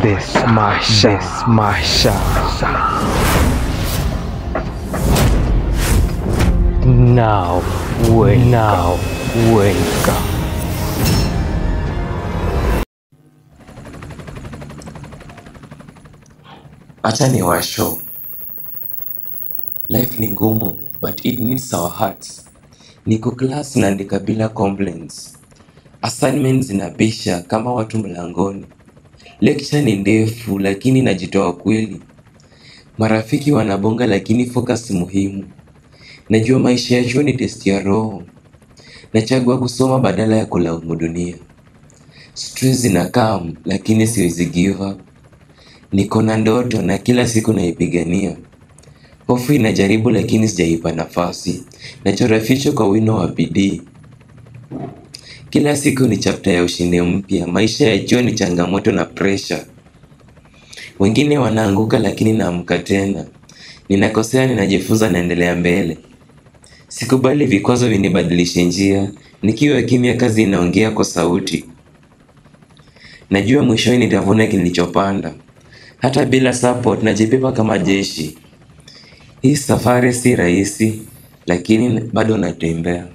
Desmasha. Now welcome. Acha ni washow. Life ni ngumu, but it needs our hearts. Niko class naandika bila complaints. Assignments zinabisha kama watu mlangoni. Lecture ni ndefu lakini najitoa kweli. Marafiki wanabonga lakini focus muhimu. Najua maisha ya chuo ni test ya roho. Nachagua kusoma badala ya kulaumu dunia. Stress zinakam lakini siwezi give up. Niko na ndoto na kila siku naipigania. Hofu inajaribu lakini sijaipa nafasi. Nachora ficho kwa wino wa bidii. Kila siku ni chapter ya ushindi mpya. Maisha ya chuo ni changamoto na pressure. Wengine wanaanguka lakini naamka tena. Ninakosea, ninajifunza, naendelea mbele. Sikubali vikwazo vinibadilishe njia. Nikiwa kimya kazi inaongea kwa sauti. Najua mwishowe nitavuna kilichopanda. Hata bila support najibeba kama jeshi. Hii safari si rahisi, lakini bado natembea.